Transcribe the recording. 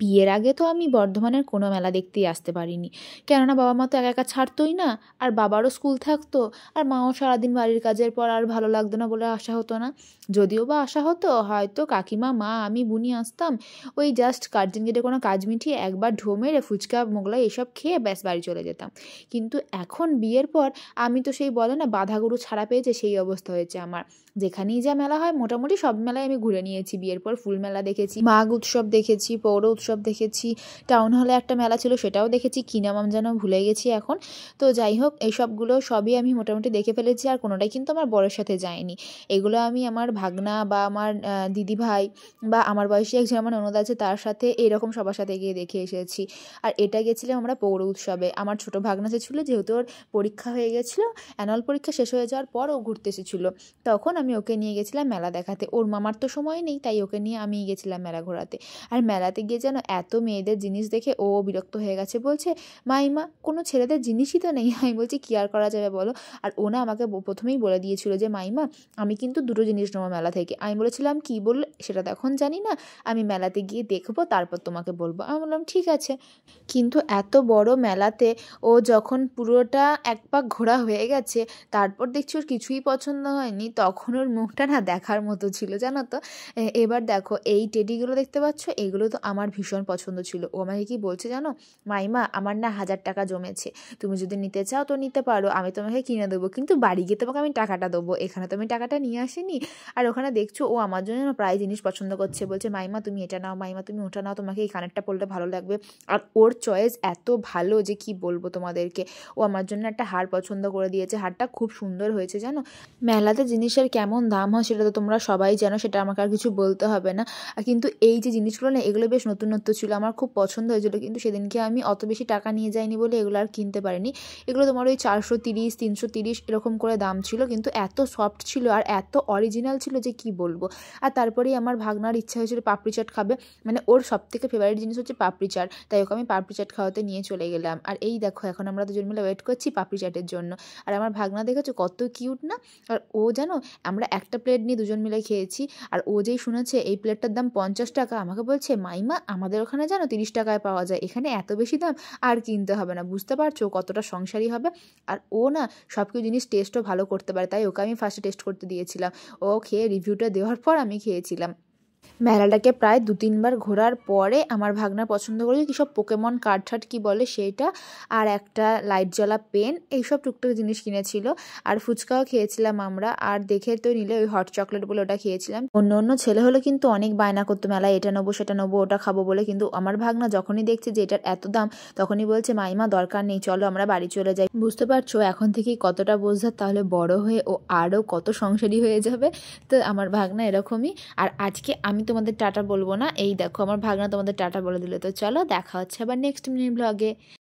বিয়ের আগে তো আমি বর্ধমানের কোনো মেলা দেখতেই আসতে পারিনি, কেননা বাবা মা তো একা একা ছাড়তোই না, আর বাবারও স্কুল থাকতো, আর মাও সারাদিন বাড়ির কাজের পর আর ভালো লাগতো না বলে আসা হতো না। যদিও বা আসা হতো, হয়তো কাকিমা, মা, আমি, বুনি আসতাম, ওই জাস্ট গার্জেন গেটে কোনো কাজ মিটিয়ে একবার ঢো মেরে ফুচকা মোগলাই এসব খেয়ে ব্যাস বাড়ি চলে যেতাম। কিন্তু এখন বিয়ের পর আমি তো সেই বলে না বাঁধাগরু ছাড়া পেয়েছে সেই অবস্থা হয়েছে আমার। যেখানেই যা মেলা হয় মোটামুটি সব মেলায় আমি ঘুরে নিয়েছি। বিয়ের পর ফুল মেলা দেখেছি, মাঘ উৎসব দেখেছি, পৌর উৎসব দেখেছি, টাউন হলে একটা মেলা ছিল সেটাও দেখেছি, কী নাম আমি যেন ভুলে গেছি এখন। তো যাই হোক, এইসবগুলো সবই আমি মোটামুটি দেখে ফেলেছি, আর কোনোটাই কিন্তু আমার বরের সাথে যায়নি। এগুলো আমি আমার ভাগনা বা আমার দিদিভাই বা আমার বয়সী একজন আমার ননদ আছে তার সাথে এরকম সবার সাথে গিয়ে দেখে এসেছি। আর এটা গেছিলাম আমরা পৌর উৎসবে। আমার ছোটো ভাগনা যে ছিল, যেহেতু ওর পরীক্ষা হয়ে গেছিলো, অ্যানুয়াল পরীক্ষা শেষ হয়ে যাওয়ার পর ও ঘুরতে এসেছিলো, তখন আমি ওকে নিয়ে গেছিলাম মেলা দেখাতে। ওর মামার তো সময় নেই, তাই ওকে নিয়ে আমি গেছিলাম মেলা ঘোরাতে। আর মেলাতে গিয়ে যেন এত মেয়েদের জিনিস দেখে ও বিরক্ত হয়ে গেছে, বলছে মাইমা কোনো ছেলেদের জিনিসই তো নেই। আমি বলছি কী আর করা যাবে বলো। আর ও না আমাকে প্রথমেই বলে দিয়েছিল যে মাইমা আমি কিন্তু দুটো জিনিস নেবো মেলা থেকে। আমি বলেছিলাম কী বললে, সেটা তো এখন জানি না, আমি মেলাতে গিয়ে দেখবো তারপর তোমাকে বলবো। আমি বললাম ঠিক আছে। কিন্তু এত বড় মেলাতে ও যখন পুরোটা এক পাক ঘোরা হয়ে গেছে, তারপর দেখছি ওর কিছুই পছন্দ হয়নি, তখন ওর মুখটা না দেখার মতো ছিল, জানো তো। এবার দেখো এই টেডিগুলো দেখতে পাচ্ছ, এগুলো তো আমার ভীষণ পছন্দ ছিল। ও আমাকে কি বলছে জানো, মাইমা আমার না 1000 টাকা জমেছে, তুমি যদি নিতে চাও তো নিতে পারো, আমি তোমাকে কিনে দেবো, কিন্তু বাড়ি গিয়ে তোমাকে আমি টাকাটা দেবো, এখানে তো আমি টাকাটা নিয়ে আসিনি। আর ওখানে দেখছো ও আমার জন্য না প্রায় জিনিস পছন্দ করছে, বলছে মাইমা তুমি এটা নাও, মাইমা তুমি ওটা নাও, তোমাকে এই কানেরটা পরলে ভালো লাগবে। আর ওর চয়েস এত ভালো যে কি বলবো তোমাদেরকে। ও আমার জন্য একটা হার পছন্দ করে দিয়েছে, হারটা খুব সুন্দর হয়েছে জানো। মেলাতে জিনিসের কেমন দাম হয় সেটা তো তোমরা সবাই জানো, সেটা আমাকে আর কিছু বলতে হবে না। কিন্তু এই যে জিনিসগুলো না, এগুলো বেশ নতুনত্ব ছিল, আমার খুব পছন্দ হয়েছিল, কিন্তু সেদিনকে আমি অত বেশি টাকা নিয়ে যাইনি বলে এগুলো আর কিনতে পারিনি। এগুলো তোমার ওই 430, 330 এরকম করে দাম ছিল, কিন্তু এত সফট ছিল আর এত অরিজিনাল ছিল যে কি বলবো। আর তারপরেই আমার ভাগনার ইচ্ছা হয়েছিল পাপড়ি চাট খাবে, মানে ওর সবথেকে ফেভারিট জিনিস হচ্ছে পাপড়ি চাট, তাই ওকে আমি পাপড়ি চাট খাওয়াতে নিয়ে চলে গেলাম। আর এই দেখো এখন আমরা দুজন মিলে ওয়েট করছি পাপড়ি চাটের জন্য। আর আমার ভাগনা দেখেছো কত কিউট না। আর ও জানো আমরা একটা প্লেট নিয়ে দুজন মিলে খেয়েছি, আর ও যেই শুনেছে এই প্লেটটার দাম 50 টাকা, আমাকে বলছে মাইমা আমাদের ওখানে জানো 30 টাকায় পাওয়া যায়, এখানে এত বেশি দাম, আর কিনতে হবে না। বুঝতে পারছো কতটা সংসারী হবে। আর ও না সব কিছু জিনিস টেস্টও ভালো করতে পারে, তাই ওকে আমি ফার্স্টে টেস্ট করতে দিয়েছিলাম। ও খেয়ে রিভিউটা দেওয়ার পর আমি খেয়েছিলাম। মেলাটাকে প্রায় 2-3 বার ঘোরার পরে আমার ভাগনা পছন্দ করেছে কী সব পোকেমন কার্ড ঠার্ড কী বলে সেইটা, আর একটা লাইট জ্বলা পেন, এইসব টুকটাক জিনিস কিনেছিল। আর ফুচকাও খেয়েছিলাম আমরা, আর দেখে তো নিলে ওই হট চকলেট বলে ওটা খেয়েছিলাম। অন্য অন্য ছেলে হলে কিন্তু অনেক বায়না করতো মেলায় এটা নেবো সেটা নেবো ওটা খাবো বলে, কিন্তু আমার ভাগনা যখনই দেখছে যে এটার এত দাম, তখনই বলছে মাইমা দরকার নেই, চলো আমরা বাড়ি চলে যাই। বুঝতে পারছো এখন থেকেই কতটা বোঝার, তাহলে বড় হয়ে ও আরও কত সংসারী হয়ে যাবে। তো আমার ভাগনা এরকমই। আর আজকে আমি তোমাদের টাটা বলবো না, এই দেখো আমার ভাগনা তোমাদের টাটা বলে দিলে। তো চলো দেখা হচ্ছে আবার নেক্সট মিনি ব্লগে।